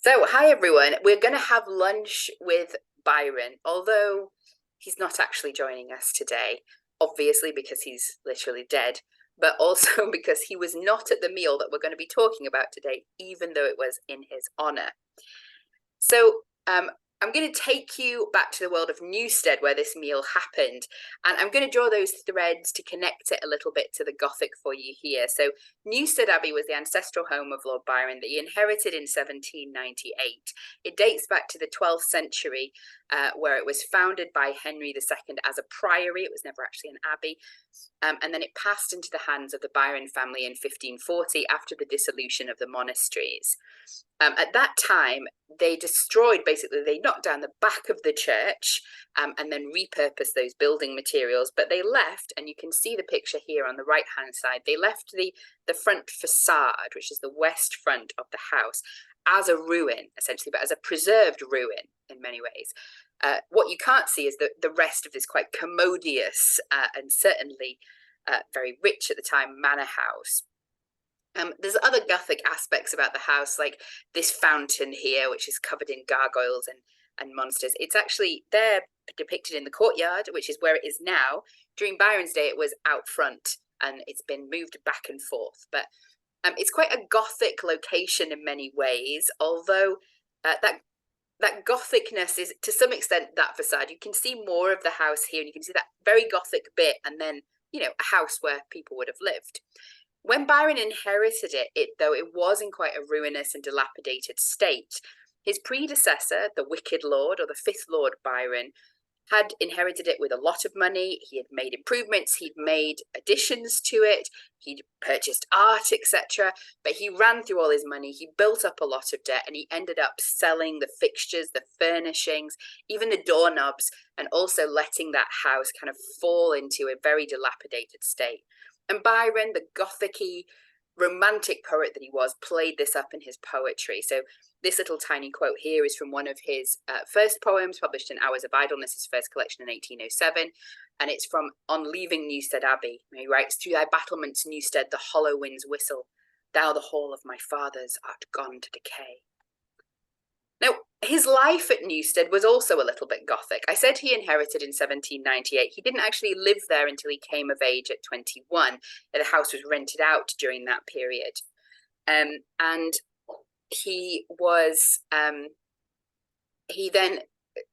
So, hi everyone. We're going to have lunch with Byron, although he's not actually joining us today, obviously because he's literally dead, but also because he was not at the meal that we're going to be talking about today, even though it was in his honor. So, I'm going to take you back to the world of Newstead where this meal happened. And I'm going to draw those threads to connect it a little bit to the Gothic for you here. So, Newstead Abbey was the ancestral home of Lord Byron that he inherited in 1798. It dates back to the 12th century, where it was founded by Henry II as a priory. It was never actually an abbey. And then it passed into the hands of the Byron family in 1540 after the dissolution of the monasteries. At that time, they knocked down the back of the church and then repurposed those building materials. But they left, and you can see the picture here on the right-hand side, they left the front facade, which is the west front of the house, as a ruin, essentially, but as a preserved ruin in many ways. What you can't see is the rest of this quite commodious and certainly very rich at the time manor house. There's other Gothic aspects about the house, like this fountain here, which is covered in gargoyles and monsters. It's actually there depicted in the courtyard, which is where it is now. During Byron's day, it was out front, and it's been moved back and forth. But it's quite a Gothic location in many ways, although that Gothicness is to some extent that facade. You can see more of the house here, and you can see that very Gothic bit, and then, a house where people would have lived. When Byron inherited it, though it was in quite a ruinous and dilapidated state, his predecessor, the Wicked Lord, or the fifth Lord Byron, had inherited it with a lot of money. He had made improvements, he'd made additions to it, he'd purchased art, etc. But he ran through all his money, he built up a lot of debt, and he ended up selling the fixtures, the furnishings, even the doorknobs, and also letting that house kind of fall into a very dilapidated state. And Byron, the Gothic-y, romantic poet that he was, played this up in his poetry. So this little tiny quote here is from one of his first poems, published in Hours of Idleness, his first collection in 1807. And it's from On Leaving Newstead Abbey. He writes, "Through thy battlements, Newstead, the hollow winds whistle. Thou, the hall of my fathers, art gone to decay." Now, his life at Newstead was also a little bit Gothic. I said he inherited in 1798. He didn't actually live there until he came of age at 21. The house was rented out during that period. And he was, he then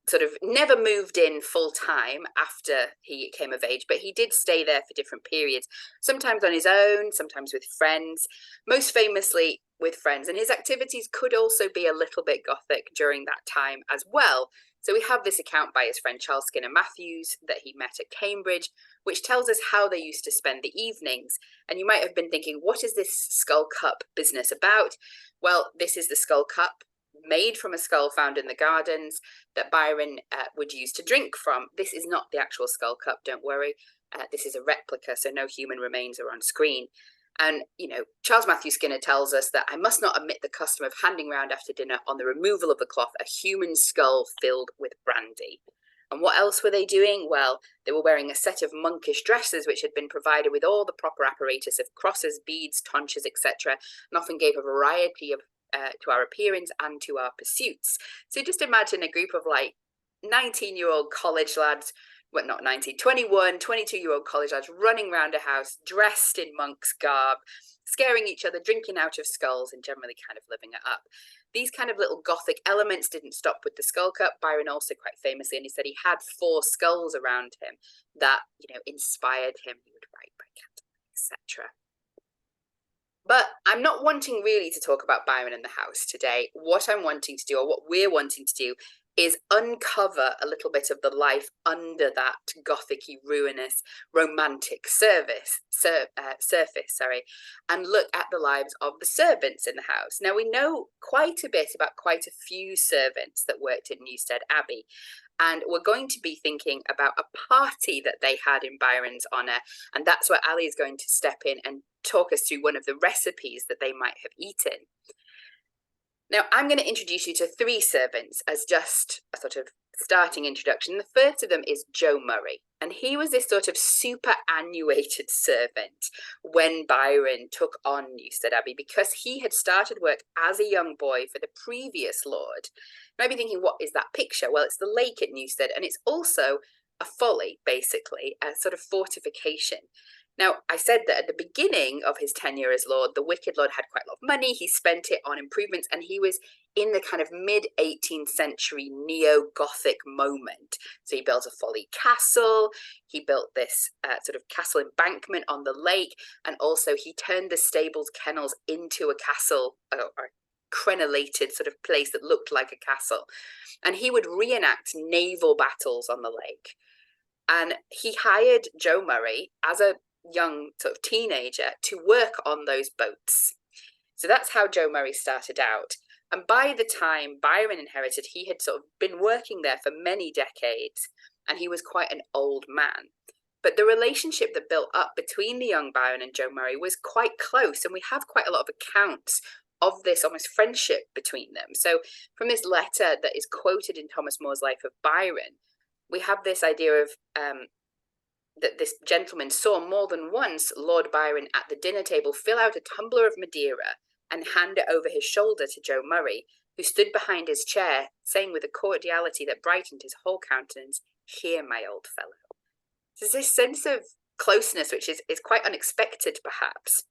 sort of never moved in full time after he came of age, but he did stay there for different periods, sometimes on his own, sometimes with friends, most famously with friends. And his activities could also be a little bit Gothic during that time as well. So we have this account by his friend Charles Skinner Matthews that he met at Cambridge, which tells us how they used to spend the evenings. And you might have been thinking, what is this skull cup business about? Well, this is the skull cup, made from a skull found in the gardens, that Byron would use to drink from. This is not the actual skull cup, don't worry. This is a replica, so no human remains are on screen. And, Charles Matthew Skinner tells us that I must not omit the custom of handing round after dinner, on the removal of the cloth, a human skull filled with brandy. And what else were they doing? Well, they were wearing a set of monkish dresses, which had been provided with all the proper apparatus of crosses, beads, tonsures, etc., and often gave a variety of to our appearance and to our pursuits. So just imagine a group of 19-year-old college lads, well, not 19, 21, 22-year-old college lads running around a house dressed in monk's garb, scaring each other, drinking out of skulls, and generally kind of living it up. These kind of little Gothic elements didn't stop with the skull cup. Byron also quite famously, and he said he had 4 skulls around him that, inspired him. He would write by candlelight, etc. But I'm not wanting really to talk about Byron and the house today. What I'm wanting to do, or what we're wanting to do, is uncover a little bit of the life under that Gothic-y, ruinous, romantic surface, and look at the lives of the servants in the house. Now, we know quite a bit about quite a few servants that worked at Newstead Abbey, and we're going to be thinking about a party that they had in Byron's honour, and that's where Allie is going to step in and talk us through one of the recipes that they might have eaten. Now, I'm going to introduce you to 3 servants as just a sort of starting introduction. The first of them is Joe Murray. And he was this sort of superannuated servant when Byron took on Newstead Abbey, because he had started work as a young boy for the previous lord. You might be thinking, what is that picture? Well, it's the lake at Newstead, and it's also a folly, basically, a sort of fortification. Now, I said that at the beginning of his tenure as lord, the wicked lord had quite a lot of money. He spent it on improvements, and he was in the kind of mid-18th century neo-Gothic moment. So he built a folly castle, he built this sort of castle embankment on the lake, and also he turned the stables kennels into a castle, or crenellated sort of place that looked like a castle. And he would reenact naval battles on the lake. And he hired Joe Murray as a young sort of teenager to work on those boats. So that's how Joe Murray started out. And by the time Byron inherited, he had sort of been working there for many decades, and he was quite an old man. But the relationship that built up between the young Byron and Joe Murray was quite close, and we have quite a lot of accounts of this almost friendship between them. So from this letter that is quoted in Thomas More's Life of Byron, we have this idea of that this gentleman saw more than once Lord Byron at the dinner table fill out a tumbler of Madeira and hand it over his shoulder to Joe Murray, who stood behind his chair, saying with a cordiality that brightened his whole countenance, "Here, my old fellow." So there's this sense of closeness, which is quite unexpected, perhaps.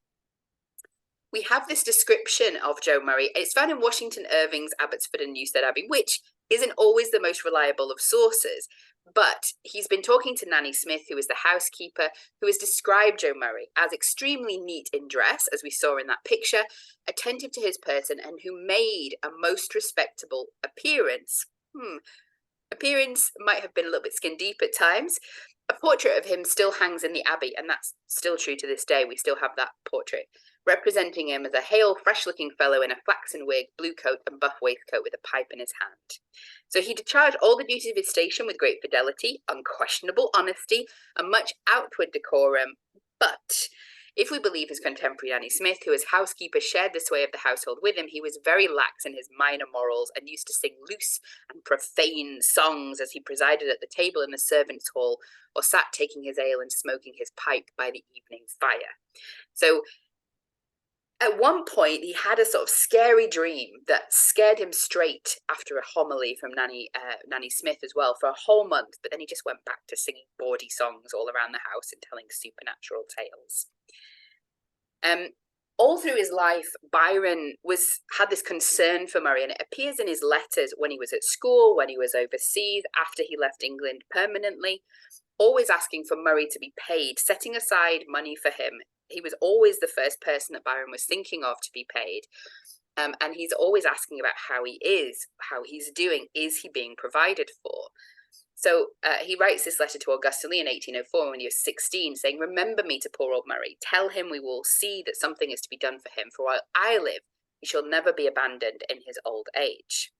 We have this description of Joe Murray. It's found in Washington Irving's Abbotsford and Newstead Abbey, which isn't always the most reliable of sources. But he's been talking to Nanny Smith, who is the housekeeper, who has described Joe Murray as extremely neat in dress, as we saw in that picture, attentive to his person, and who made a most respectable appearance. Appearance might have been a little bit skin deep at times. A portrait of him still hangs in the Abbey, and that's still true to this day. We still have that portrait, representing him as a hale, fresh-looking fellow in a flaxen wig, blue coat, and buff waistcoat with a pipe in his hand. So he discharged all the duties of his station with great fidelity, unquestionable honesty, and much outward decorum. But if we believe his contemporary Nanny Smith, who as housekeeper shared the sway of the household with him, he was very lax in his minor morals and used to sing loose and profane songs as he presided at the table in the servants' hall, or sat taking his ale and smoking his pipe by the evening fire. So at one point, he had a sort of scary dream that scared him straight after a homily from Nanny Smith as well for a whole month. But then he just went back to singing bawdy songs all around the house and telling supernatural tales. All through his life, Byron had this concern for Murray, and it appears in his letters when he was at school, when he was overseas, after he left England permanently, always asking for Murray to be paid, setting aside money for him. He was always the first person that Byron was thinking of to be paid. And he's always asking about how he is, how he's doing, is he being provided for? So he writes this letter to Augusta Lee in 1804 when he was 16, saying, "Remember me to poor old Murray. Tell him we will see that something is to be done for him, for while I live, he shall never be abandoned in his old age."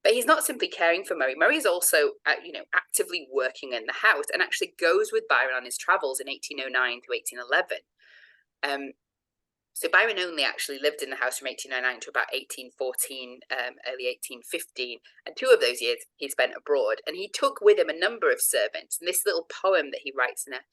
But he's not simply caring for Murray. Murray is also, actively working in the house, and actually goes with Byron on his travels in 1809 to 1811. So Byron only actually lived in the house from 1809 to about 1814, early 1815. And 2 of those years he spent abroad. And he took with him a number of servants. And this little poem that he writes in a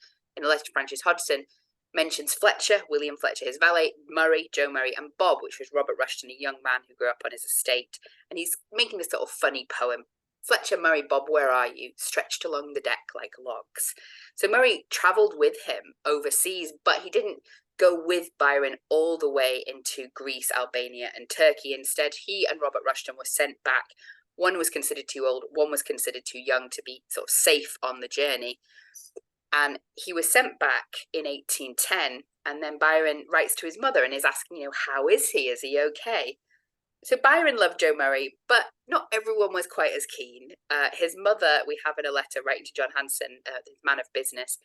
letter to Francis Hodgson mentions Fletcher, William Fletcher, his valet, Murray, Joe Murray, and Bob, which was Robert Rushton, a young man who grew up on his estate. And he's making this sort of funny poem. Fletcher, Murray, Bob, where are you? Stretched along the deck like logs. So Murray travelled with him overseas, but he didn't go with Byron all the way into Greece, Albania, and Turkey. Instead, he and Robert Rushton were sent back. One was considered too old, one was considered too young to be sort of safe on the journey. And he was sent back in 1810, and then Byron writes to his mother and is asking, how is he? Is he okay? So Byron loved Joe Murray, but not everyone was quite as keen. His mother, we have in a letter writing to John Hanson, the man of business,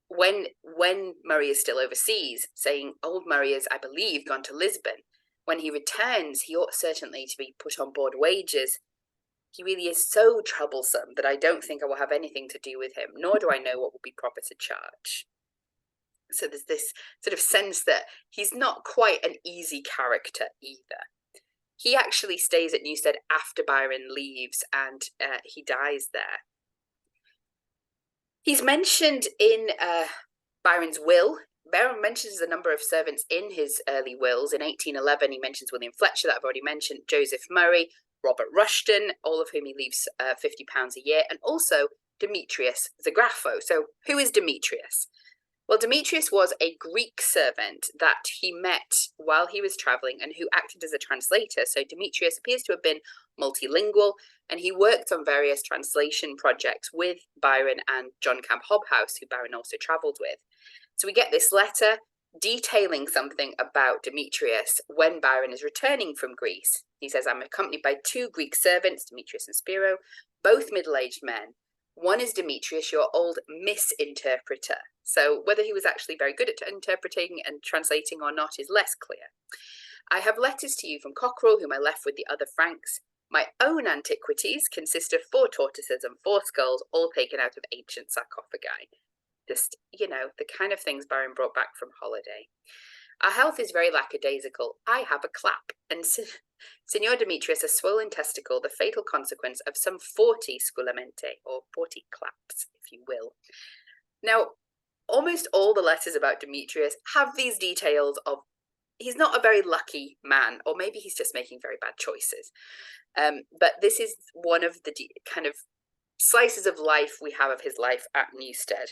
when Murray is still overseas, saying old Murray is, I believe, gone to Lisbon. When he returns, he ought certainly to be put on board wages. He really is so troublesome that I don't think I will have anything to do with him, nor do I know what will be proper to charge. So there's this sort of sense that he's not quite an easy character either. He actually stays at Newstead after Byron leaves, and he dies there. He's mentioned in Byron's will. Byron mentions a number of servants in his early wills. In 1811, he mentions William Fletcher, that I've already mentioned, Joseph Murray, Robert Rushton, all of whom he leaves £50 a year, and also Demetrius Zagrafo. So who is Demetrius? Well, Demetrius was a Greek servant that he met while he was traveling and who acted as a translator. So Demetrius appears to have been multilingual, and he worked on various translation projects with Byron and John Camp Hobhouse, who Byron also traveled with. So we get this letter detailing something about Demetrius when Byron is returning from Greece. He says, I'm accompanied by 2 Greek servants, Demetrius and Spiro, both middle-aged men. One is Demetrius, your old misinterpreter. So whether he was actually very good at interpreting and translating or not is less clear. I have letters to you from Cockerell, whom I left with the other Franks. My own antiquities consist of 4 tortoises and 4 skulls, all taken out of ancient sarcophagi. Just, you know, the kind of things Byron brought back from holiday. Our health is very lackadaisical. I have a clap, and Signor Demetrius a swollen testicle, the fatal consequence of some 40 sculamenti, or 40 claps, if you will. Now, almost all the letters about Demetrius have these details of he's not a very lucky man, or maybe he's just making very bad choices. But this is one of the kind of slices of life we have of his life at Newstead.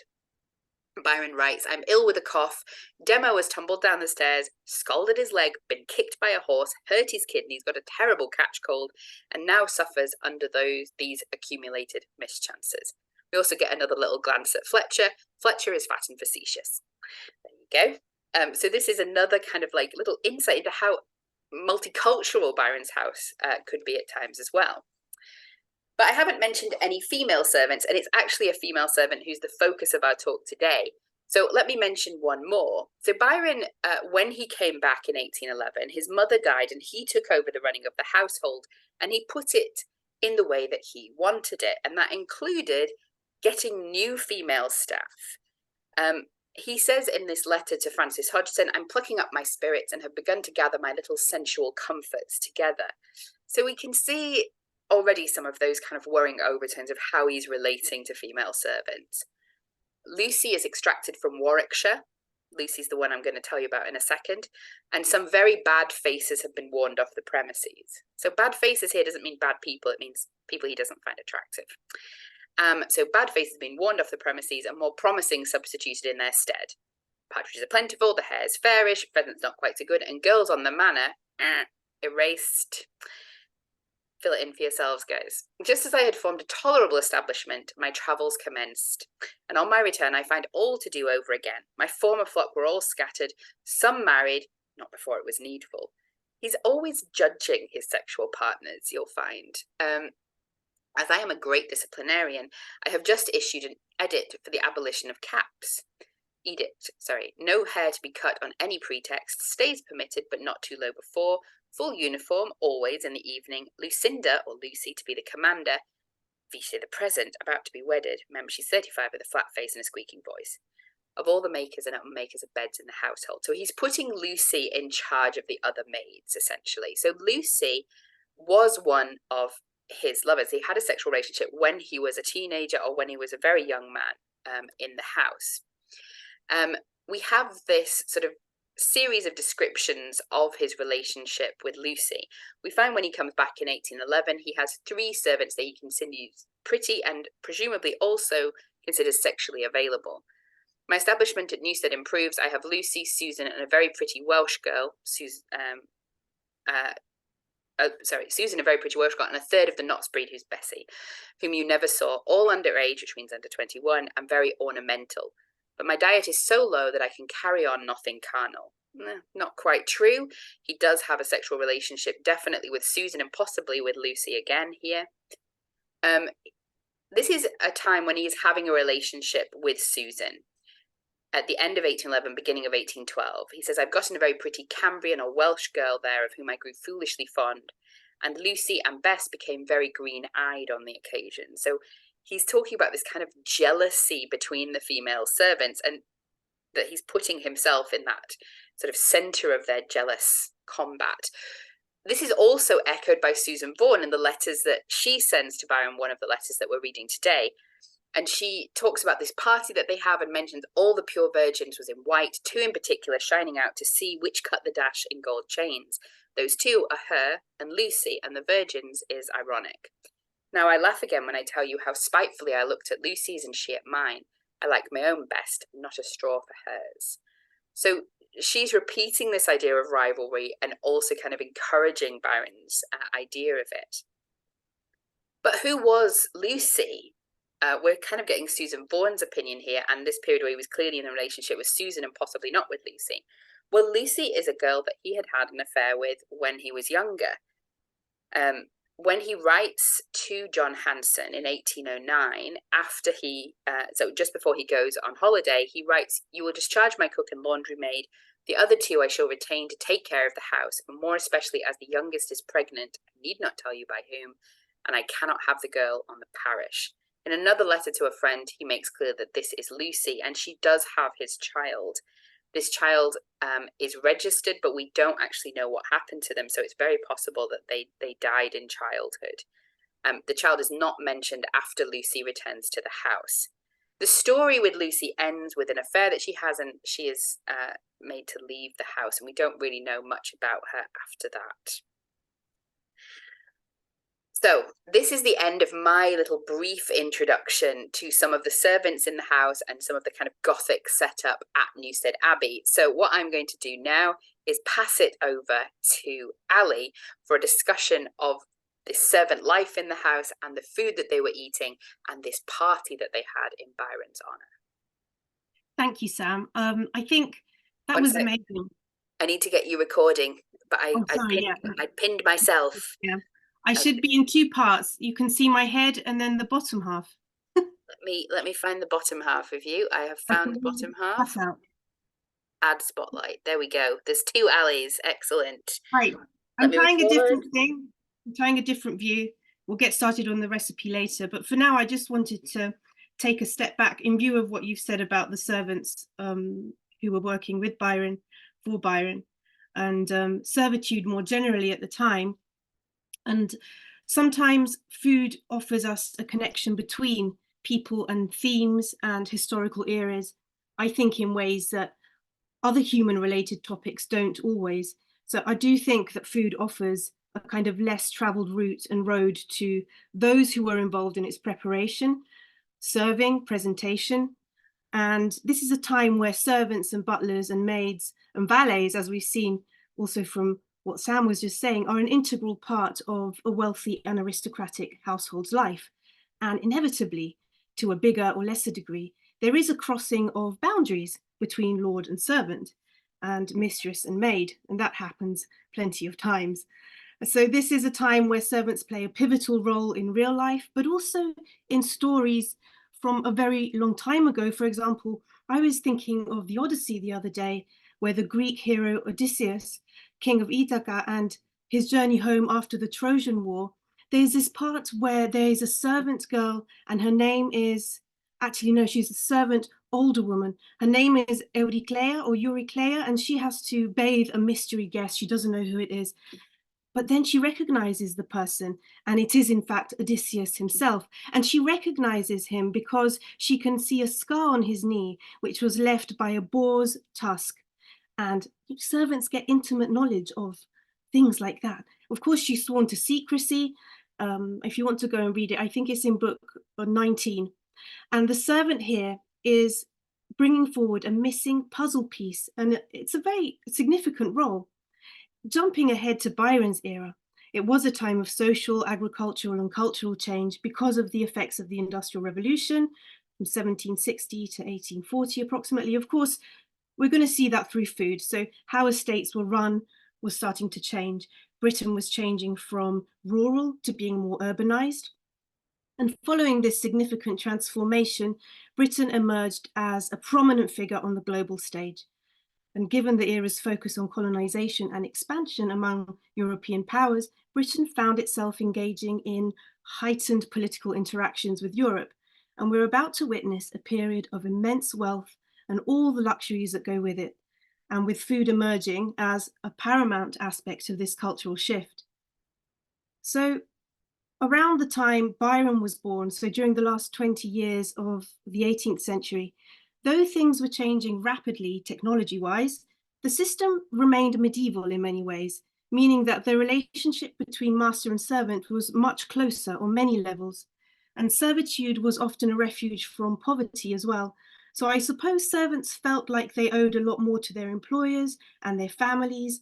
Byron writes, I'm ill with a cough. Demo has tumbled down the stairs, scalded his leg, been kicked by a horse, hurt his kidneys, got a terrible catch cold, and now suffers under these accumulated mischances. We also get another little glance at Fletcher. Fletcher is fat and facetious. There you go. So this is another kind of like little insight into how multicultural Byron's house could be at times as well. But I haven't mentioned any female servants, and it's actually a female servant who's the focus of our talk today. So let me mention one more. So Byron, when he came back in 1811, his mother died and he took over the running of the household, and he put it in the way that he wanted it. And that included getting new female staff. He says in this letter to Francis Hodgson, I'm plucking up my spirits and have begun to gather my little sensual comforts together. So we can see already some of those kind of worrying overtones of how he's relating to female servants. Lucy is extracted from Warwickshire. Lucy's the one I'm going to tell you about in a second. And some very bad faces have been warned off the premises. So bad faces here doesn't mean bad people. It means people he doesn't find attractive. So bad faces have been warned off the premises and more promising substituted in their stead. Partridges are plentiful, the hare's fairish, pheasant's not quite so good, and girls on the manor, erased. Fill it in for yourselves, guys. Just as I had formed a tolerable establishment, my travels commenced, and on my return I find all to do over again. My former flock were all scattered, some married, not before it was needful. He's always judging his sexual partners, you'll find. As I am a great disciplinarian, I have just issued an edict for the abolition of caps. No hair to be cut on any pretext, stays permitted but not too low before, full uniform always in the evening, Lucinda or Lucy to be the commander, Vichy the present, about to be wedded, remember she's 35 with a flat face and a squeaking voice, of all the makers and unmakers of beds in the household. So he's putting Lucy in charge of the other maids, essentially. So Lucy was one of his lovers. He had a sexual relationship when he was a teenager or when he was a very young man in the house. We have this sort of series of descriptions of his relationship with Lucy. We find when he comes back in 1811, he has 3 servants that he considers pretty and presumably also considers sexually available. My establishment at Newstead improves. I have Lucy, Susan, and a very pretty Welsh girl, Susan, a very pretty Welsh girl, and a third of the Notts breed, who's Bessie, whom you never saw, all underage, which means under 21, and very ornamental. But my diet is so low that I can carry on nothing carnal. Not quite true. He does have a sexual relationship, definitely with Susan and possibly with Lucy again here. This is a time when he is having a relationship with Susan. At the end of 1811, beginning of 1812, he says, I've gotten a very pretty Cambrian or Welsh girl there of whom I grew foolishly fond, and Lucy and Bess became very green-eyed on the occasion. So he's talking about this kind of jealousy between the female servants and that he's putting himself in that sort of center of their jealous combat. this is also echoed by Susan Vaughan in the letters that she sends to Byron, one of the letters that we're reading today. And she talks about this party that they have and mentions all the pure virgins was in white, two in particular shining out to see which cut the dash in gold chains. Those two are her and Lucy, and the virgins is ironic. Now I laugh again when I tell you how spitefully I looked at Lucy's and she at mine. I like my own best, not a straw for hers. So she's repeating this idea of rivalry and also kind of encouraging Byron's idea of it. But who was Lucy? We're kind of getting Susan Vaughan's opinion here, and this period where he was clearly in a relationship with Susan and possibly not with Lucy. Well, Lucy is a girl that he had had an affair with when he was younger. When he writes to John Hanson in 1809, after so just before he goes on holiday, he writes, "You will discharge my cook and laundry maid. The other two I shall retain to take care of the house, and more especially as the youngest is pregnant, I need not tell you by whom, and I cannot have the girl on the parish." In another letter to a friend, he makes clear that this is Lucy, and she does have his child. This child is registered, but we don't actually know what happened to them, so it's very possible that they died in childhood. The child is not mentioned after Lucy returns to the house. The story with Lucy ends with an affair that she has, and she is made to leave the house, and we don't really know much about her after that. So this is the end of my little brief introduction to some of the servants in the house and some of the kind of Gothic setup at Newstead Abbey. So what I'm going to do now is pass it over to Allie for a discussion of the servant life in the house and the food that they were eating and this party that they had in Byron's honour. Thank you, Sam. I think that was amazing. I need to get you recording, but I pinned myself. Yeah. I should be in two parts. You can see my head and then the bottom half. Let me find the bottom half of you. I have found the bottom half. Add spotlight. There we go. There's two Allies. Excellent. Right. I'm trying a different thing. I'm trying a different view. We'll get started on the recipe later. But for now, I just wanted to take a step back in view of what you've said about the servants who were working with Byron, for Byron, and servitude more generally at the time. And sometimes food offers us a connection between people and themes and historical eras, I think in ways that other human related topics don't always. So I do think that food offers a kind of less traveled route and road to those who were involved in its preparation, serving, presentation. And this is a time where servants and butlers and maids and valets, as we've seen also from what Sam was just saying, are an integral part of a wealthy and aristocratic household's life. And inevitably, to a bigger or lesser degree, there is a crossing of boundaries between lord and servant and mistress and maid, and that happens plenty of times. So this is a time where servants play a pivotal role in real life, but also in stories from a very long time ago. For example, I was thinking of the Odyssey the other day, where the Greek hero Odysseus, king of Ithaca, and his journey home after the Trojan War, there's this part where there is a servant girl, and her name is, actually no, she's a servant older woman. Her name is Eurycleia, and she has to bathe a mystery guest. She doesn't know who it is. But then she recognizes the person, and it is in fact Odysseus himself. And she recognizes him because she can see a scar on his knee, which was left by a boar's tusk. And servants get intimate knowledge of things like that. Of course, she's sworn to secrecy. If you want to go and read it, I think it's in book 19. And the servant here is bringing forward a missing puzzle piece, and it's a very significant role. Jumping ahead to Byron's era, it was a time of social, agricultural, and cultural change because of the effects of the Industrial Revolution from 1760 to 1840 approximately. Of course, we're going to see that through food. So how estates were run was starting to change. Britain was changing from rural to being more urbanized. And following this significant transformation, Britain emerged as a prominent figure on the global stage. And given the era's focus on colonization and expansion among European powers, Britain found itself engaging in heightened political interactions with Europe. And we're about to witness a period of immense wealth and all the luxuries that go with it. and with food emerging as a paramount aspect of this cultural shift. So around the time Byron was born, so during the last 20 years of the 18th century, though things were changing rapidly technology-wise, the system remained medieval in many ways, meaning that the relationship between master and servant was much closer on many levels, and servitude was often a refuge from poverty as well. So I suppose servants felt like they owed a lot more to their employers and their families.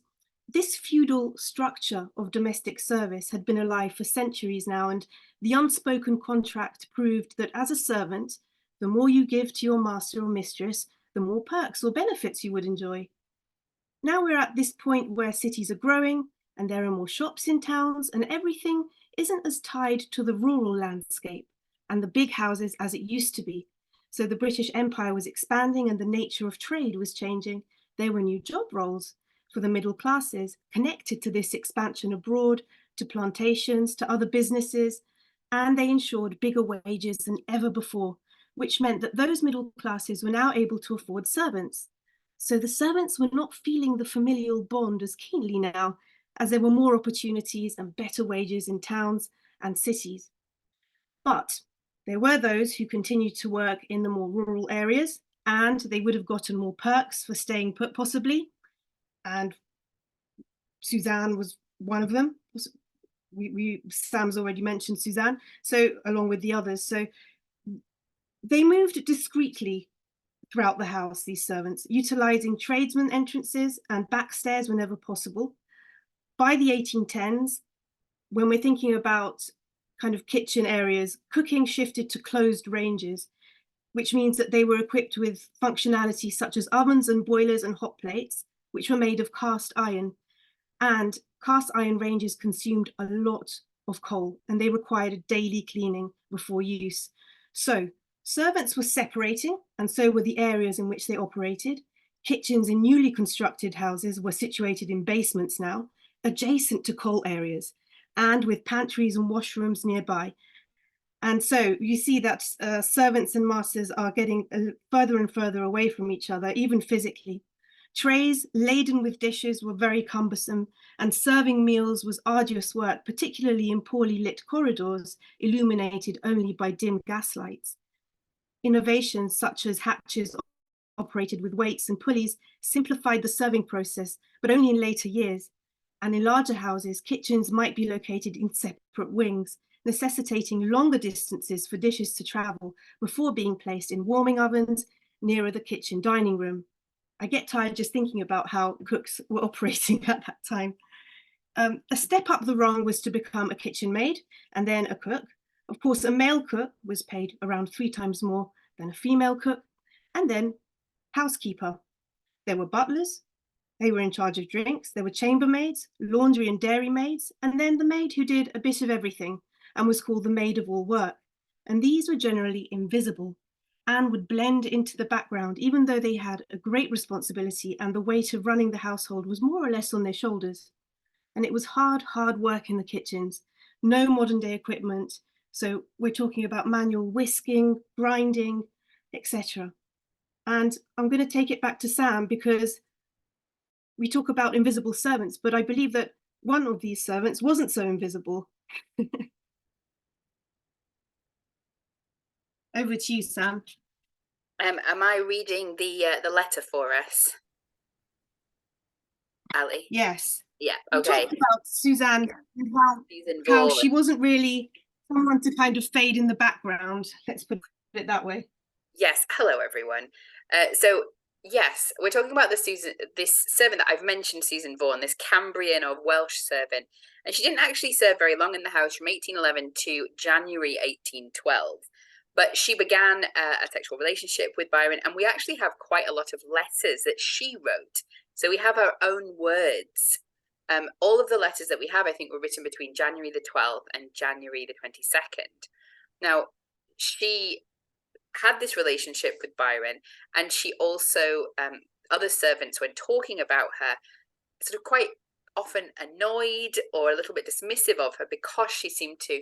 This feudal structure of domestic service had been alive for centuries now, and the unspoken contract proved that as a servant, the more you give to your master or mistress, the more perks or benefits you would enjoy. Now we're at this point where cities are growing and there are more shops in towns, and everything isn't as tied to the rural landscape and the big houses as it used to be. So the British Empire was expanding and the nature of trade was changing. There were new job roles for the middle classes connected to this expansion abroad, to plantations, to other businesses, and they ensured bigger wages than ever before, which meant that those middle classes were now able to afford servants. So the servants were not feeling the familial bond as keenly now, as there were more opportunities and better wages in towns and cities. But there were those who continued to work in the more rural areas, and they would have gotten more perks for staying put, possibly. And Suzanne was one of them. Sam's already mentioned Suzanne, so along with the others. So they moved discreetly throughout the house, these servants, utilizing tradesmen entrances and back stairs whenever possible. By the 1810s, when we're thinking about kind of kitchen areas, cooking shifted to closed ranges, which means that they were equipped with functionality such as ovens and boilers and hot plates, which were made of cast iron. And cast iron ranges consumed a lot of coal, and they required daily cleaning before use. So servants were separating, and so were the areas in which they operated. Kitchens in newly constructed houses were situated in basements now, adjacent to coal areas, and with pantries and washrooms nearby. And so you see that servants and masters are getting further and further away from each other, even physically. Trays laden with dishes were very cumbersome, and serving meals was arduous work, particularly in poorly lit corridors, illuminated only by dim gaslights. Innovations such as hatches operated with weights and pulleys simplified the serving process, but only in later years. And in larger houses, kitchens might be located in separate wings, necessitating longer distances for dishes to travel before being placed in warming ovens nearer the kitchen dining room. I get tired just thinking about how cooks were operating at that time. A step up the rung was to become a kitchen maid and then a cook. Of course, a male cook was paid around 3 times more than a female cook, and then housekeeper. There were butlers, they were in charge of drinks, there were chambermaids, laundry and dairy maids, and then the maid who did a bit of everything and was called the maid of all work. And these were generally invisible and would blend into the background, even though they had a great responsibility and the weight of running the household was more or less on their shoulders. And it was hard work in the kitchens, no modern day equipment. So we're talking about manual whisking, grinding, etc. And I'm going to take it back to Sam because we talk about invisible servants, but I believe that one of these servants wasn't so invisible. Over to you, Sam. Am I reading the letter for us, Allie? Yes. Yeah. Okay. We talked about Suzanne and how she wasn't really someone to kind of fade in the background. Let's put it that way. Yes. Hello, everyone. So yes, we're talking about this servant that I've mentioned, Susan Vaughan, this Cambrian or Welsh servant, and she didn't actually serve very long in the house from 1811 to January 1812. But she began a sexual relationship with Byron, and we actually have quite a lot of letters that she wrote. So we have our own words. All of the letters that we have, I think, were written between January the 12th and January the 22nd. Now, she had this relationship with Byron, and she also, other servants, when talking about her, sort of quite often annoyed or a little bit dismissive of her because she seemed to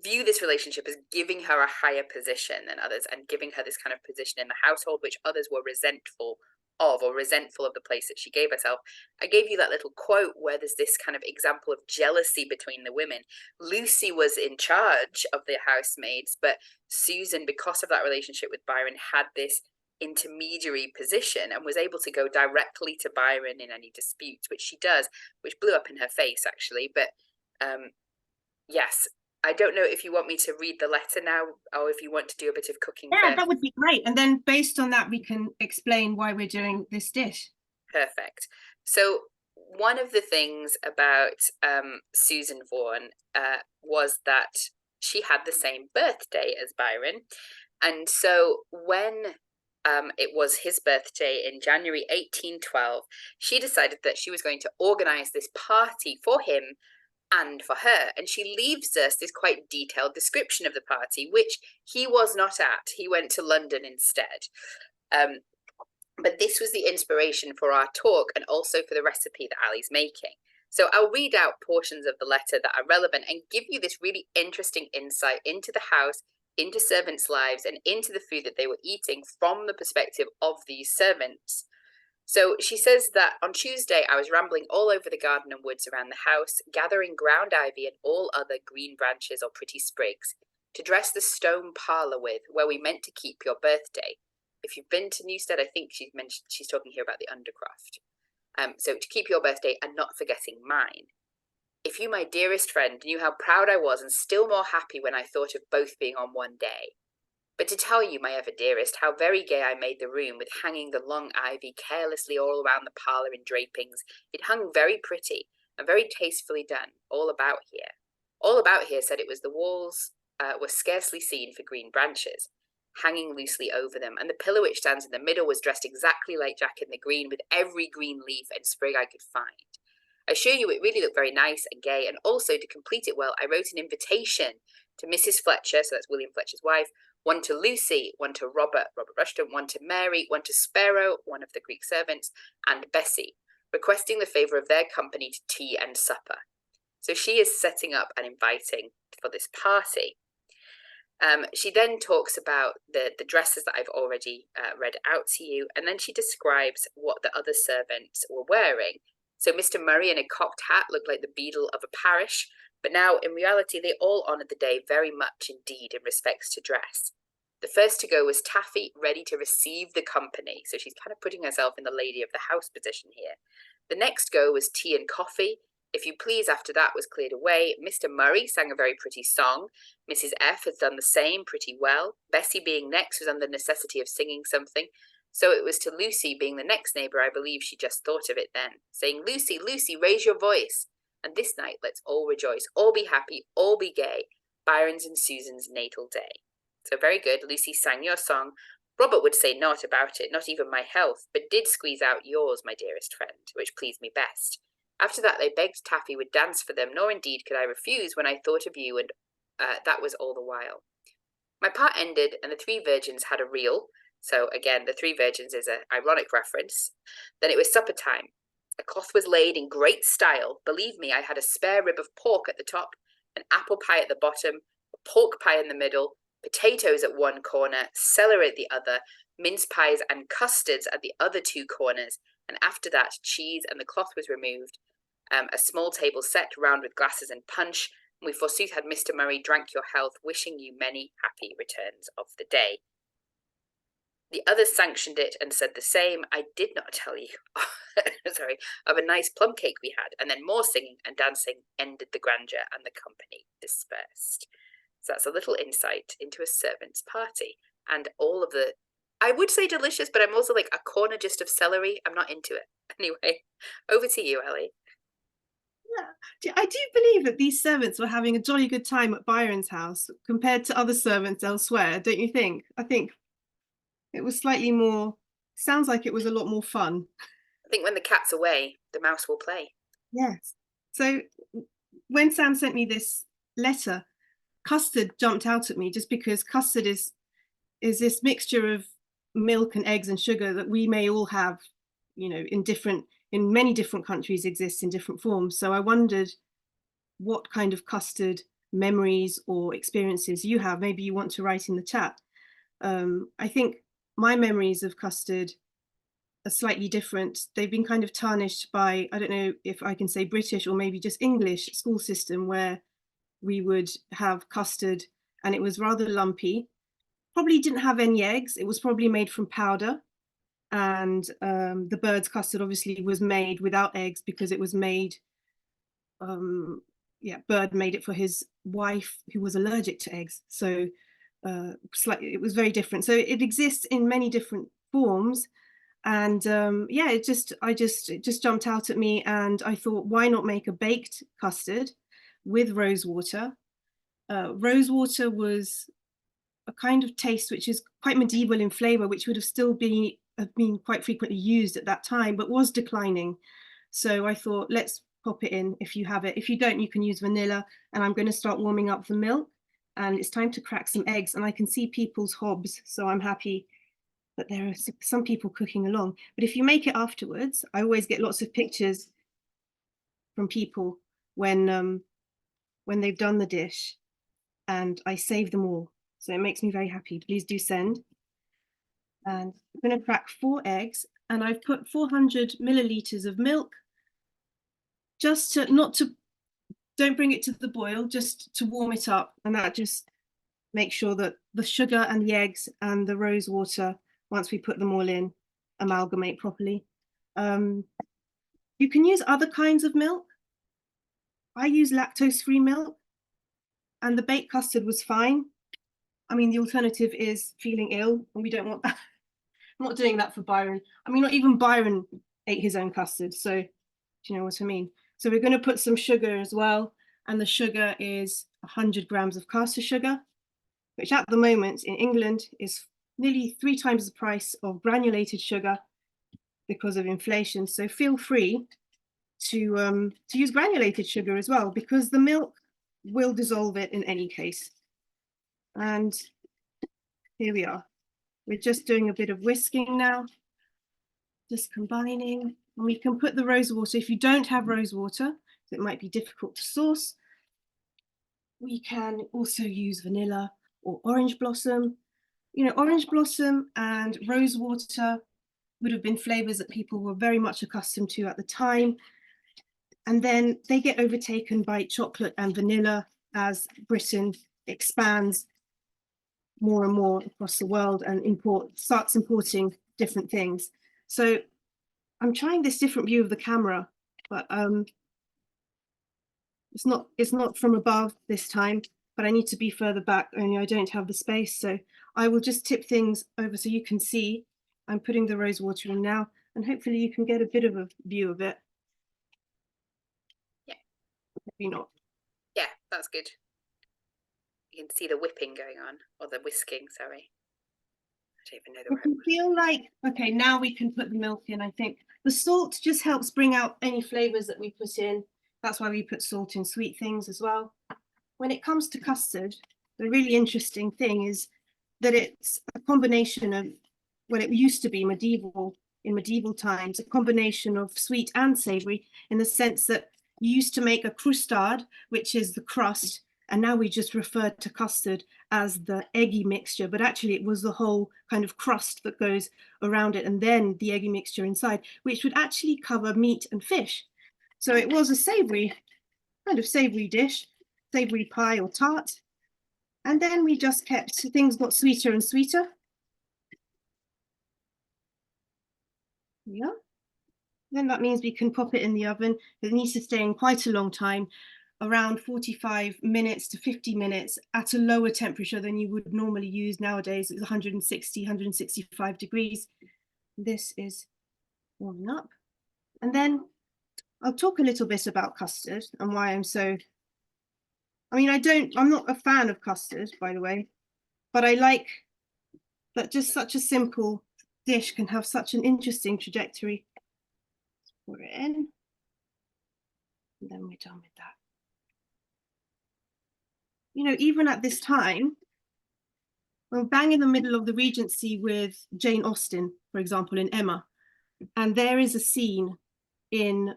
view this relationship as giving her a higher position than others and giving her this kind of position in the household, which others were resentful of or resentful of the place that she gave herself. I gave you that little quote where there's this kind of example of jealousy between the women. Lucy was in charge of the housemaids, but Susan, because of that relationship with Byron, had this intermediary position and was able to go directly to Byron in any disputes, which she does, which blew up in her face actually. But yes, I don't know if you want me to read the letter now or if you want to do a bit of cooking Yeah, first. that would be great. And then based on that, we can explain why we're doing this dish. Perfect. So one of the things about Susan Vaughan was that she had the same birthday as Byron. And so when it was his birthday in January 1812, she decided that she was going to organize this party for him and for her. And she leaves us this quite detailed description of the party, which he was not at. He went to London instead. But this was the inspiration for our talk and also for the recipe that Allie's making. So I'll read out portions of the letter that are relevant and give you this really interesting insight into the house, into servants' lives, and into the food that they were eating from the perspective of these servants. So she says that on Tuesday, I was rambling all over the garden and woods around the house, gathering ground ivy and all other green branches or pretty sprigs to dress the stone parlour with, where we meant to keep your birthday. If you've been to Newstead, I think she's talking here about the undercroft. So to keep your birthday and not forgetting mine. If you, my dearest friend, knew how proud I was and still more happy when I thought of both being on one day. But to tell you, my ever dearest, how very gay I made the room with hanging the long ivy carelessly all around the parlour in drapings. It hung very pretty and very tastefully done, all about here. All about here said it was the walls were scarcely seen for green branches, hanging loosely over them, and the pillar which stands in the middle was dressed exactly like Jack in the Green, with every green leaf and sprig I could find. I assure you it really looked very nice and gay, and also, to complete it well, I wrote an invitation to Mrs. Fletcher, so that's William Fletcher's wife, one to Lucy, one to Robert Rushton, one to Mary, one to Sparrow, one of the Greek servants, and Bessie, requesting the favour of their company to tea and supper. So she is setting up and inviting for this party. She then talks about the dresses that I've already read out to you, and then she describes what the other servants were wearing. So Mr. Murray in a cocked hat looked like the beadle of a parish, but now in reality they all honoured the day very much indeed in respects to dress. The first to go was Taffy, ready to receive the company, so she's kind of putting herself in the lady of the house position here. The next go was tea and coffee. If you please, after that was cleared away, Mr. Murray sang a very pretty song. Mrs. F has done the same pretty well. Bessie being next was under the necessity of singing something. So it was to Lucy, being the next neighbour, I believe she just thought of it then, saying, Lucy, Lucy, raise your voice. And this night let's all rejoice, all be happy, all be gay, Byron's and Susan's natal day. So very good, Lucy sang your song. Robert would say naught about it, not even my health, but did squeeze out yours, my dearest friend, which pleased me best. After that they begged Taffy would dance for them, nor indeed could I refuse when I thought of you, and that was all the while. My part ended, and the three virgins had a reel. So again, the three virgins is an ironic reference. Then it was supper time. A cloth was laid in great style. Believe me, I had a spare rib of pork at the top, an apple pie at the bottom, a pork pie in the middle, potatoes at one corner, celery at the other, mince pies and custards at the other two corners, and after that cheese, and the cloth was removed. A small table set round with glasses and punch, and we forsooth had Mr. Murray drank your health, wishing you many happy returns of the day. The others sanctioned it and said the same. I did not tell you, sorry, of a nice plum cake we had, and then more singing and dancing ended the grandeur, and the company dispersed. So that's a little insight into a servant's party, and all of the, I would say delicious, but I'm also like a corner just of celery. I'm not into it. Anyway, over to you, Ellie. Yeah, I do believe that these servants were having a jolly good time at Byron's house compared to other servants elsewhere, don't you think? I think it was slightly more, sounds like it was a lot more fun. I think when the cat's away, the mouse will play. Yes. So when Sam sent me this letter, custard jumped out at me, just because custard is this mixture of milk and eggs and sugar that we may all have, you know, in many different countries exists in different forms. So I wondered what kind of custard memories or experiences you have. Maybe you want to write in the chat. I think my memories of custard are slightly different. They've been kind of tarnished by, I don't know if I can say British or maybe just English school system, where we would have custard and it was rather lumpy. Probably didn't have any eggs. It was probably made from powder. And the bird's custard obviously was made without eggs because it was made, yeah, Bird made it for his wife who was allergic to eggs. So slightly, it was very different. So it exists in many different forms. And yeah, it just jumped out at me, and I thought, why not make a baked custard with rose water? Rose water was a kind of taste which is quite medieval in flavor, which would have still have been quite frequently used at that time, but was declining. So I thought, let's pop it in if you have it. If you don't, you can use vanilla. And I'm going to start warming up the milk, and it's time to crack some eggs. And I can see people's hobs, so I'm happy that there are some people cooking along. But if you make it afterwards, I always get lots of pictures from people when they've done the dish, and I save them all. So it makes me very happy. Please do send. And I'm going to crack 4 eggs, and I've put 400 milliliters of milk, just to don't bring it to the boil, just to warm it up. And that just makes sure that the sugar and the eggs and the rose water, once we put them all in, amalgamate properly. You can use other kinds of milk. I use lactose-free milk, and the baked custard was fine. I mean, the alternative is feeling ill, and we don't want that. I'm not doing that for Byron. I mean, not even Byron ate his own custard, so do you know what I mean? So we're going to put some sugar as well, and the sugar is 100 grams of caster sugar, which at the moment in England is nearly 3 times the price of granulated sugar because of inflation. So feel free to use granulated sugar as well, because the milk will dissolve it in any case. And here we are. We're just doing a bit of whisking now, just combining. And we can put the rose water. If you don't have rose water, it might be difficult to source, we can also use vanilla or orange blossom. You know, orange blossom and rose water would have been flavors that people were very much accustomed to at the time. And then they get overtaken by chocolate and vanilla as Britain expands more and more across the world and starts importing different things. So I'm trying this different view of the camera, but it's not from above this time, but I need to be further back, only I don't have the space. So I will just tip things over so you can see. I'm putting the rose water in now, and hopefully you can get a bit of a view of it. Yeah. Maybe not. Yeah, that's good. You can see the whipping going on, or the whisking, sorry. I don't even know the word. I feel like, okay, now we can put the milk in, I think. The salt just helps bring out any flavors that we put in. That's why we put salt in sweet things as well. When it comes to custard, the really interesting thing is that it's a combination of, well, it used to be in medieval times, a combination of sweet and savory, in the sense that you used to make a custard, which is the crust, and now we just refer to custard as the eggy mixture, but actually it was the whole kind of crust that goes around it, and then the eggy mixture inside, which would actually cover meat and fish. So it was a savory, kind of savory dish, savory pie or tart. And then we just kept things got sweeter and sweeter. Yeah. Then that means we can pop it in the oven. It needs to stay in quite a long time, around 45 minutes to 50 minutes at a lower temperature than you would normally use nowadays. It's 160, 165 degrees. This is warming up. And then I'll talk a little bit about custard and why I'm not a fan of custard, by the way, but I like that just such a simple dish can have such an interesting trajectory. Let's pour it in, and then we're done with that. You know, even at this time, we're bang in the middle of the Regency with Jane Austen, for example, in Emma, and there is a scene in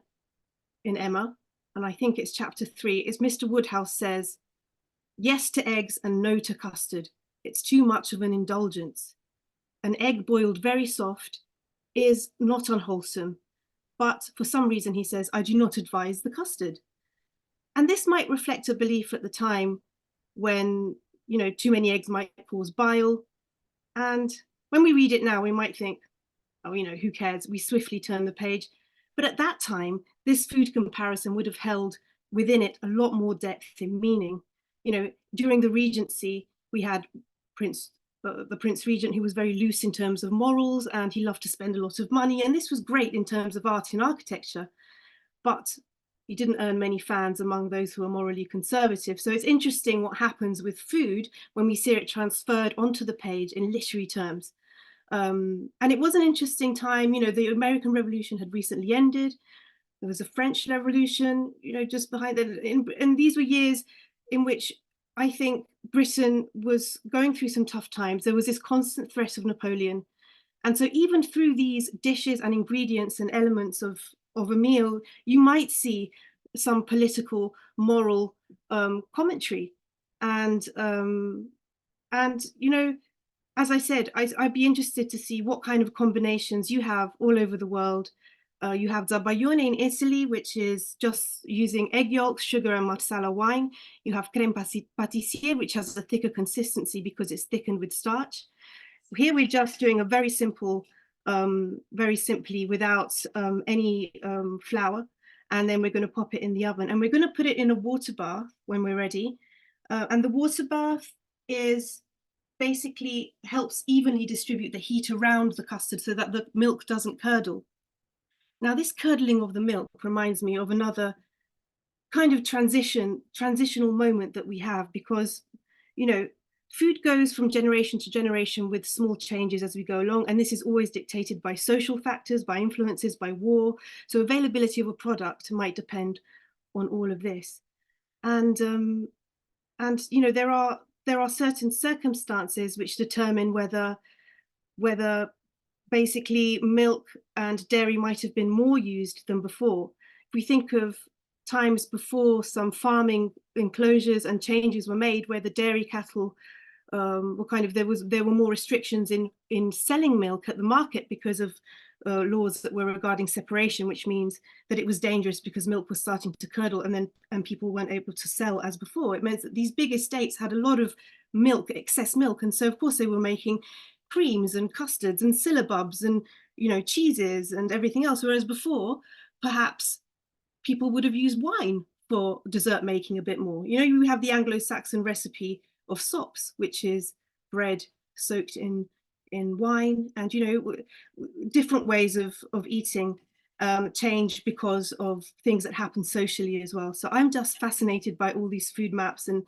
Emma, and I think it's chapter 3, is Mr. Woodhouse says, "Yes to eggs and no to custard. It's too much of an indulgence. An egg boiled very soft, is not unwholesome. But for some reason, he says, I do not advise the custard. And this might reflect a belief at the time when, you know, too many eggs might cause bile. And when we read it now, we might think, oh, you know, who cares? We swiftly turn the page. But at that time, this food comparison would have held within it a lot more depth and meaning. You know, during the Regency, we had the Prince Regent, who was very loose in terms of morals, and he loved to spend a lot of money. And this was great in terms of art and architecture, but he didn't earn many fans among those who are morally conservative. So it's interesting what happens with food when we see it transferred onto the page in literary terms. And it was an interesting time. You know, the American Revolution had recently ended. There was a French Revolution, you know, just behind it. And these were years in which I think Britain was going through some tough times. There was this constant threat of Napoleon. And so even through these dishes and ingredients and elements of a meal, you might see some political, moral commentary. And you know, as I said, I'd be interested to see what kind of combinations you have all over the world. You have zabaione in Italy, which is just using egg yolks, sugar, and marsala wine. You have crème pâtissière, which has a thicker consistency because it's thickened with starch. Here we're just doing a very simple, very simply without any flour. And then we're going to pop it in the oven. And we're going to put it in a water bath when we're ready. And the water bath is basically helps evenly distribute the heat around the custard so that the milk doesn't curdle. Now, this curdling of the milk reminds me of another kind of transitional moment that we have, because, you know, food goes from generation to generation with small changes as we go along. And this is always dictated by social factors, by influences, by war. So availability of a product might depend on all of this. And you know, there are certain circumstances which determine whether basically milk and dairy might have been more used than before. If we think of times before some farming enclosures and changes were made where the dairy cattle were kind of, there were more restrictions in selling milk at the market because of laws that were regarding separation, which means that it was dangerous because milk was starting to curdle and people weren't able to sell as before. It meant that these big estates had a lot of milk, excess milk, and so of course they were making creams and custards and syllabubs and, you know, cheeses and everything else, whereas before perhaps people would have used wine for dessert making a bit more. You know, you have the Anglo-Saxon recipe of sops, which is bread soaked in wine, and, you know, different ways of eating change because of things that happen socially as well. So I'm just fascinated by all these food maps and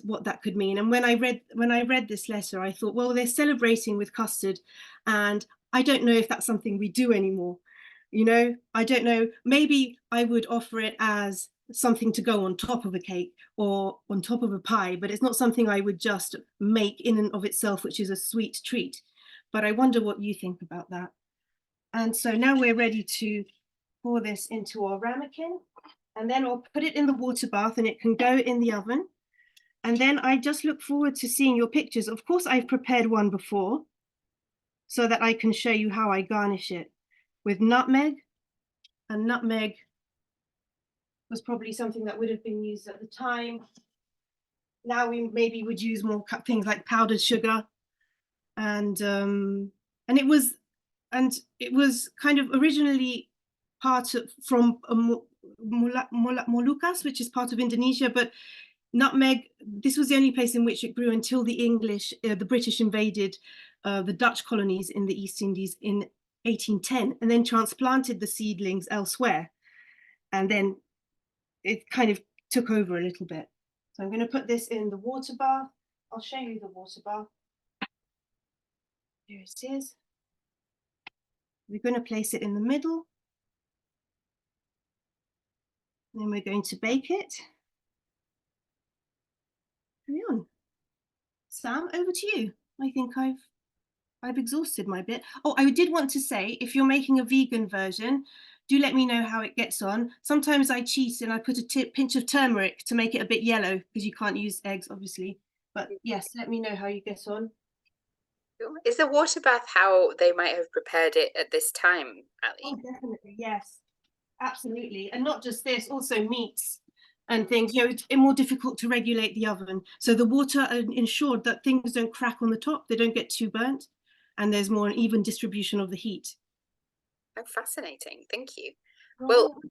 what that could mean. And when I read this letter, I thought, well, they're celebrating with custard, and I don't know if that's something we do anymore. You know, I don't know, maybe I would offer it as something to go on top of a cake or on top of a pie, but it's not something I would just make in and of itself, which is a sweet treat. But I wonder what you think about that. And so now we're ready to pour this into our ramekin, and then I'll put it in the water bath and it can go in the oven. And then I just look forward to seeing your pictures. Of course, I've prepared one before so that I can show you how I garnish it with nutmeg. And nutmeg was probably something that would have been used at the time. Now we maybe would use more things like powdered sugar. And it was kind of originally from Moluccas, which is part of Indonesia, but nutmeg, this was the only place in which it grew until the British invaded the Dutch colonies in the East Indies in 1810, and then transplanted the seedlings elsewhere. And then it kind of took over a little bit. So I'm going to put this in the water bath. I'll show you the water bath. Here it is. We're going to place it in the middle. Then we're going to bake it. Carry on. Sam, over to you. I think I've exhausted my bit. Oh, I did want to say, if you're making a vegan version, do let me know how it gets on. Sometimes I cheat and I put a pinch of turmeric to make it a bit yellow, because you can't use eggs, obviously. But yes, let me know how you get on. Is the water bath how they might have prepared it at this time, Oh, Allie? definitely, yes, absolutely. And not just this, also meats and things. It's more difficult to regulate the oven. So the water ensured that things don't crack on the top, they don't get too burnt, and there's more an even distribution of the heat. Oh, fascinating. Thank you. Well, Oh.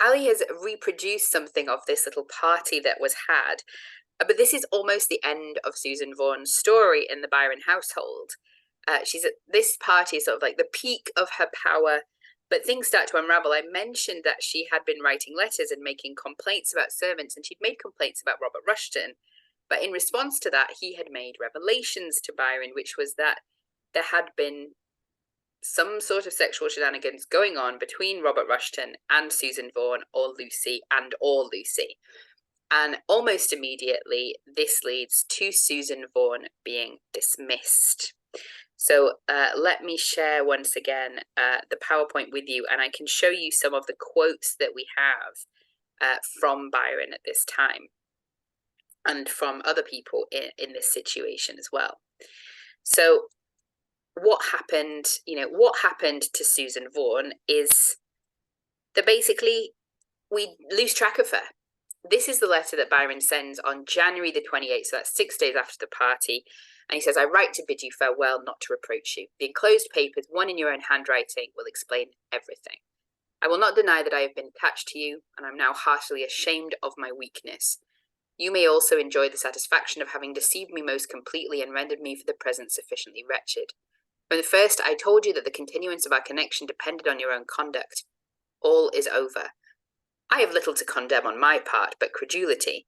Ali has reproduced something of this little party that was had, but this is almost the end of Susan Vaughan's story in the Byron household. She's at this party, sort of like the peak of her power, but things start to unravel. I mentioned that she had been writing letters and making complaints about servants, and she'd made complaints about Robert Rushton. But in response to that, he had made revelations to Byron, which was that there had been some sort of sexual shenanigans going on between Robert Rushton and Susan Vaughan, or Lucy, and or Lucy. And almost immediately, this leads to Susan Vaughan being dismissed. So let me share once again the PowerPoint with you, and I can show you some of the quotes that we have from Byron at this time, and from other people in this situation as well. So what happened to Susan Vaughan is that basically we lose track of her. This is the letter that Byron sends on January the 28th, so that's 6 days after the party. And he says, I write to bid you farewell, not to reproach you. The enclosed papers, one in your own handwriting, will explain everything. I will not deny that I have been attached to you, and I'm now heartily ashamed of my weakness. You may also enjoy the satisfaction of having deceived me most completely and rendered me for the present sufficiently wretched. From the first, I told you that the continuance of our connection depended on your own conduct. All is over. I have little to condemn on my part, but credulity.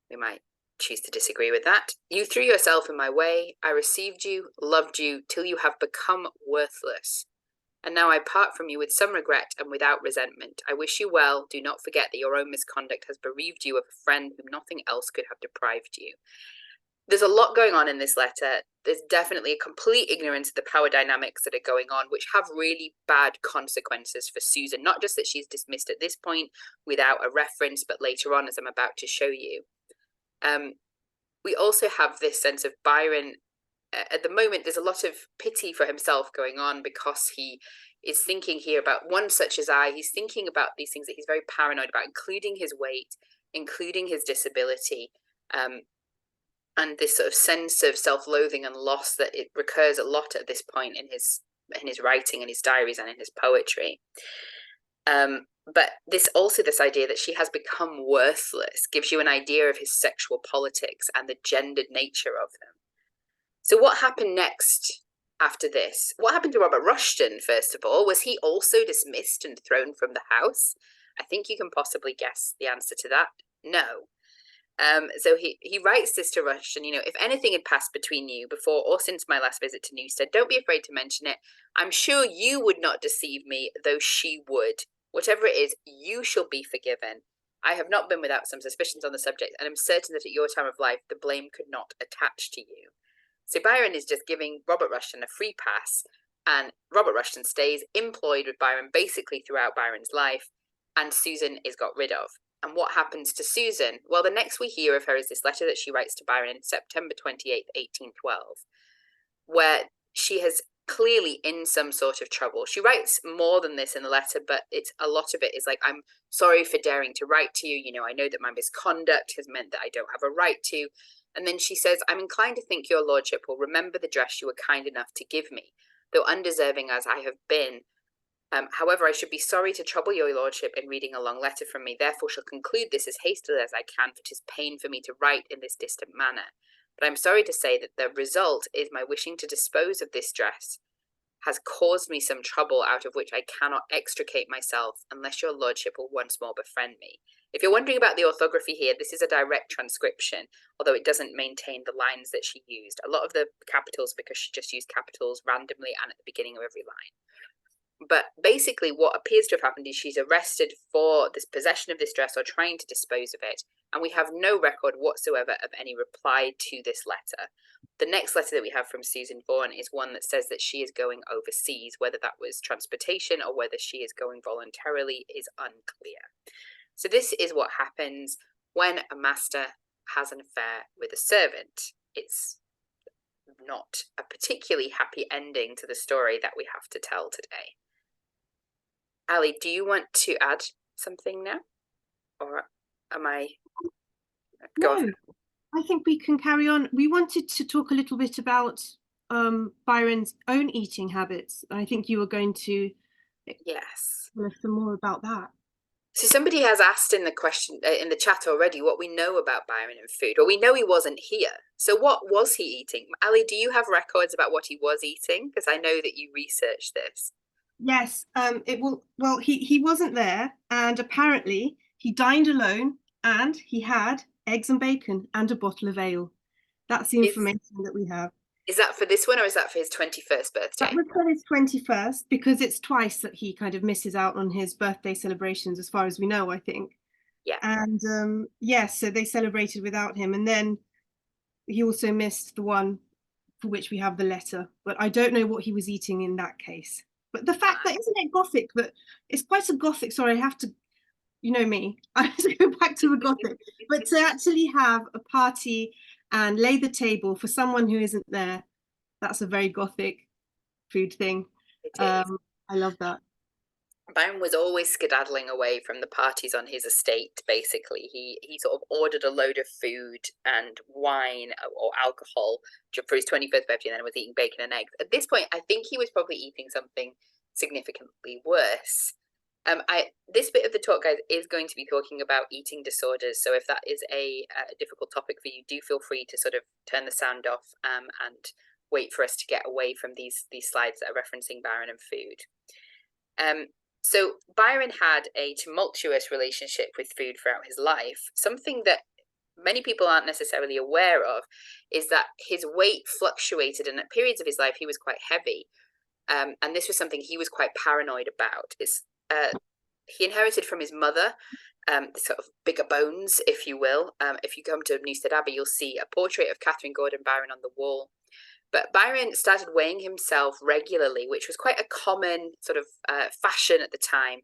We might choose to disagree with that. You threw yourself in my way. I received you, loved you, till you have become worthless. And now I part from you with some regret and without resentment. I wish you well. Do not forget that your own misconduct has bereaved you of a friend whom nothing else could have deprived you. There's a lot going on in this letter. There's definitely a complete ignorance of the power dynamics that are going on, which have really bad consequences for Susan. Not just that she's dismissed at this point without a reference, but later on, as I'm about to show you. We also have this sense of Byron. At the moment, there's a lot of pity for himself going on, because he is thinking here about one such as I. He's thinking about these things that he's very paranoid about, including his weight, including his disability, and this sort of sense of self-loathing and loss that it recurs a lot at this point in his writing, in his diaries, and in his poetry. But this idea that she has become worthless gives you an idea of his sexual politics and the gendered nature of them. So what happened next after this? What happened to Robert Rushton, first of all? Was he also dismissed and thrown from the house? I think you can possibly guess the answer to that. No. So he writes this to Rushton, if anything had passed between you before or since my last visit to Newstead, don't be afraid to mention it. I'm sure you would not deceive me, though she would. Whatever it is, you shall be forgiven. I have not been without some suspicions on the subject, and am certain that at your time of life the blame could not attach to you. So Byron is just giving Robert Rushton a free pass, and Robert Rushton stays employed with Byron basically throughout Byron's life, and Susan is got rid of. And what happens to Susan? Well, the next we hear of her is this letter that she writes to Byron in September 28th, 1812, where she has clearly in some sort of trouble. She writes more than this in the letter, but a lot of it is like, I'm sorry for daring to write to you. I know that my misconduct has meant that I don't have a right to. And then she says, I'm inclined to think your lordship will remember the dress you were kind enough to give me, though undeserving as I have been. However, I should be sorry to trouble your lordship in reading a long letter from me, therefore shall conclude this as hastily as I can, for 'tis pain for me to write in this distant manner. But I am sorry to say that the result is my wishing to dispose of this dress has caused me some trouble out of which I cannot extricate myself, unless your lordship will once more befriend me. If you're wondering about the orthography here, this is a direct transcription, although it doesn't maintain the lines that she used. A lot of the capitals, because she just used capitals randomly and at the beginning of every line. But basically what appears to have happened is she's arrested for this possession of this dress or trying to dispose of it, and we have no record whatsoever of any reply to this letter. The next letter that we have from Susan Vaughan is one that says that she is going overseas. Whether that was transportation or whether she is going voluntarily is unclear. So this is what happens when a master has an affair with a servant. It's not a particularly happy ending to the story that we have to tell today. Allie, do you want to add something now? Or am I... Go No, I think we can carry on. We wanted to talk a little bit about Byron's own eating habits. I think you were going to Yes. tell us some more about that. So somebody has asked in the question in the chat already what we know about Byron and food. Well, we know he wasn't here. So what was he eating? Allie, do you have records about what he was eating? Because I know that you researched this. Yes, well, he wasn't there, and apparently he dined alone, and he had eggs and bacon and a bottle of ale. That's the information that we have. Is that for this one, or is that for his 21st birthday? That was for his 21st, because it's twice that he kind of misses out on his birthday celebrations, as far as we know, I think. Yeah. And yes, so they celebrated without him, and then he also missed the one for which we have the letter. But I don't know what he was eating in that case. But the fact that, isn't it Gothic, that it's quite a Gothic, sorry, I have to, you know me, I have to go back to the Gothic, but to actually have a party and lay the table for someone who isn't there, that's a very Gothic food thing. I love that. Byron was always skedaddling away from the parties on his estate, basically. He sort of ordered a load of food and wine or alcohol for his 21st birthday, and then was eating bacon and eggs. At this point, I think he was probably eating something significantly worse. This bit of the talk, guys, is going to be talking about eating disorders. So if that is a difficult topic for you, do feel free to sort of turn the sound off and wait for us to get away from these slides that are referencing Byron and food. So Byron had a tumultuous relationship with food throughout his life. Something that many people aren't necessarily aware of is that his weight fluctuated, and at periods of his life he was quite heavy. And this was something he was quite paranoid about. He inherited from his mother sort of bigger bones, if you will. If you come to Newstead Abbey, you'll see a portrait of Catherine Gordon Byron on the wall. But Byron started weighing himself regularly, which was quite a common sort of fashion at the time.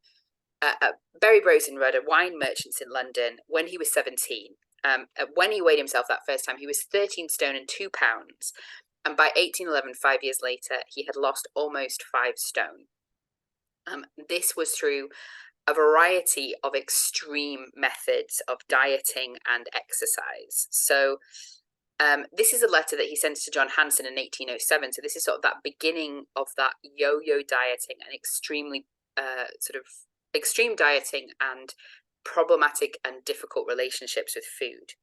Barry Bros and Rudder, wine merchants in London, when he was 17. When he weighed himself that first time, he was 13 stone and 2 pounds. And by 1811, 5 years later, he had lost almost 5 stone. This was through a variety of extreme methods of dieting and exercise. So this is a letter that he sent to John Hanson in 1807. So this is sort of that beginning of that yo-yo dieting and extremely sort of extreme dieting and problematic and difficult relationships with food.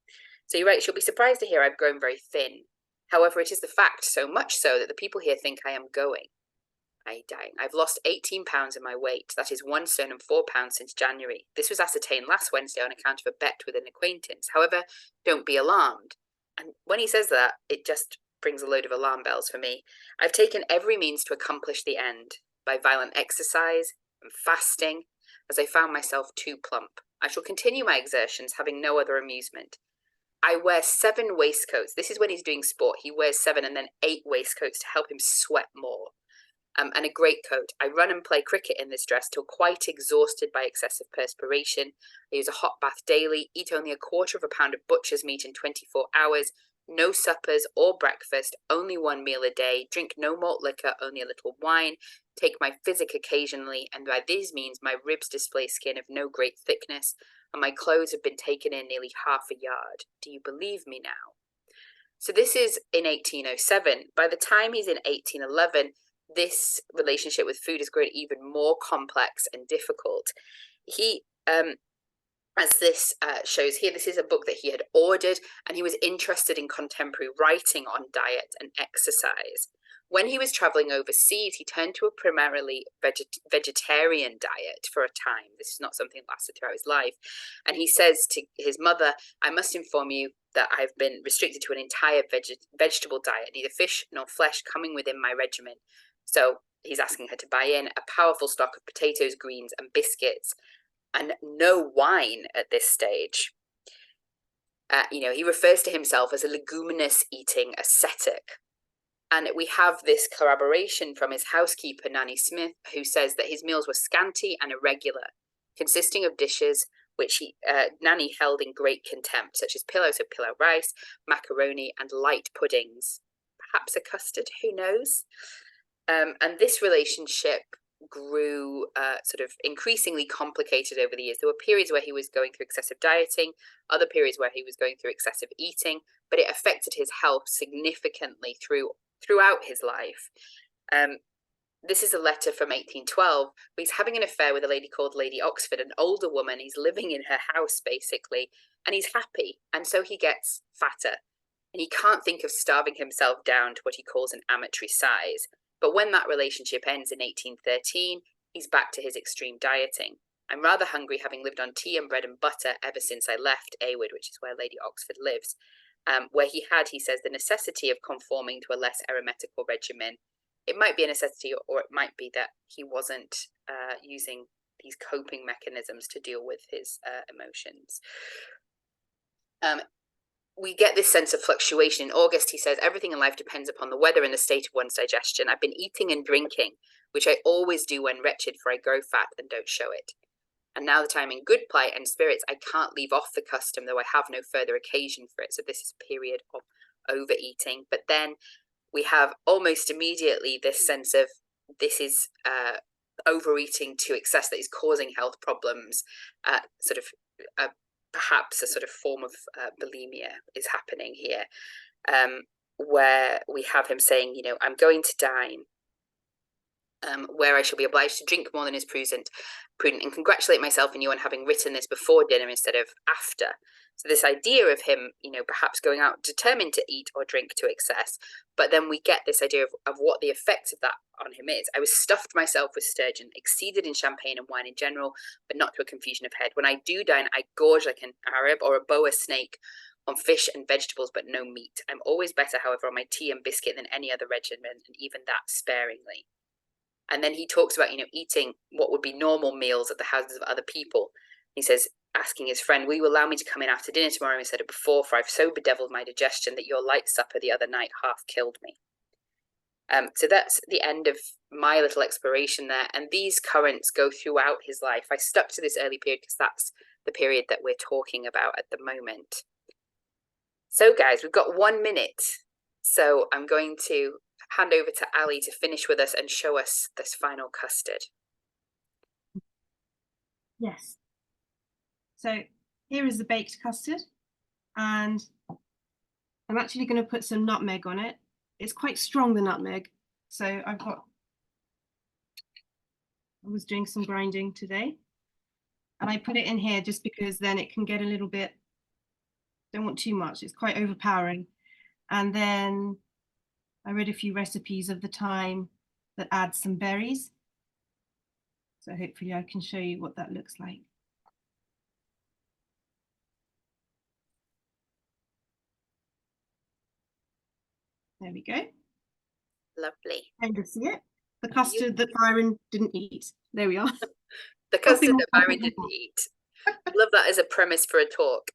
So you're right, she'll be surprised to hear I've grown very thin. However, it is the fact, so much so that the people here think I am going. I've lost 18 pounds in my weight. That is 1 stone and 4 pounds since January. This was ascertained last Wednesday on account of a bet with an acquaintance. However, don't be alarmed. And when he says that, it just brings a load of alarm bells for me. I've taken every means to accomplish the end by violent exercise and fasting, as I found myself too plump. I shall continue my exertions, having no other amusement. I wear 7 waistcoats. This is when he's doing sport. He wears 7 and then 8 waistcoats to help him sweat more. And a greatcoat. I run and play cricket in this dress till quite exhausted by excessive perspiration. I use a hot bath daily, eat only 1/4 pound of butcher's meat in 24 hours, no suppers or breakfast, only 1 meal a day, drink no malt liquor, only a little wine, take my physic occasionally, and by these means my ribs display skin of no great thickness, and my clothes have been taken in nearly 1/2 yard. Do you believe me now? So this is in 1807. By the time he's in 1811, this relationship with food is grown even more complex and difficult. He, as this shows here, this is a book that he had ordered, and he was interested in contemporary writing on diet and exercise. When he was traveling overseas, he turned to a primarily vegetarian diet for a time. This is not something that lasted throughout his life. And he says to his mother, I must inform you that I've been restricted to an entire vegetable diet, neither fish nor flesh coming within my regimen. So he's asking her to buy in a powerful stock of potatoes, greens, and biscuits, and no wine at this stage. He refers to himself as a leguminous eating ascetic. And we have this corroboration from his housekeeper, Nanny Smith, who says that his meals were scanty and irregular, consisting of dishes which Nanny held in great contempt, such as pillow rice, macaroni, and light puddings. perhaps a custard, who knows? And this relationship grew sort of increasingly complicated over the years. There were periods where he was going through excessive dieting, other periods where he was going through excessive eating, but it affected his health significantly throughout his life. This is a letter from 1812 where he's having an affair with a lady called Lady Oxford, an older woman. He's living in her house, basically, and he's happy. And so he gets fatter. And he can't think of starving himself down to what he calls an amatory size. But when that relationship ends in 1813, he's back to his extreme dieting. I'm rather hungry, having lived on tea and bread and butter ever since I left Awood, which is where Lady Oxford lives, where he says, the necessity of conforming to a less aromatical regimen. It might be a necessity, or it might be that he wasn't using these coping mechanisms to deal with his emotions. We get this sense of fluctuation. In August, he says, everything in life depends upon the weather and the state of one's digestion. I've been eating and drinking, which I always do when wretched, for I grow fat and don't show it. And now that I'm in good plight and spirits, I can't leave off the custom, though I have no further occasion for it. So this is a period of overeating. But then we have almost immediately this sense of this is overeating to excess that is causing health problems, perhaps a sort of form of bulimia is happening here, where we have him saying, I'm going to dine, where I shall be obliged to drink more than is prudent, and congratulate myself and you on having written this before dinner instead of after. So this idea of him, perhaps going out determined to eat or drink to excess, but then we get this idea of what the effect of that on him is. I was stuffed myself with sturgeon, exceeded in champagne and wine in general, but not to a confusion of head. When I do dine, I gorge like an Arab or a boa snake on fish and vegetables, but no meat. I'm always better, however, on my tea and biscuit than any other regimen, and even that sparingly. And then he talks about, eating what would be normal meals at the houses of other people. He says, asking his friend, will you allow me to come in after dinner tomorrow instead of before, for I've so bedeviled my digestion that your light supper the other night half killed me. So that's the end of my little exploration there. And these currents go throughout his life. I stuck to this early period because that's the period that we're talking about at the moment. So guys, we've got 1 minute. So I'm going to hand over to Allie to finish with us and show us this final custard. Yes. So here is the baked custard, and I'm actually going to put some nutmeg on it. It's quite strong, the nutmeg. So I was doing some grinding today, and I put it in here just because then it can get a little bit, don't want too much, it's quite overpowering. And then I read a few recipes of the time that add some berries. So hopefully I can show you what that looks like. There we go. Lovely. Kind of see it. The custard that Byron didn't eat. There we are. The custard that Byron didn't eat. I love that as a premise for a talk.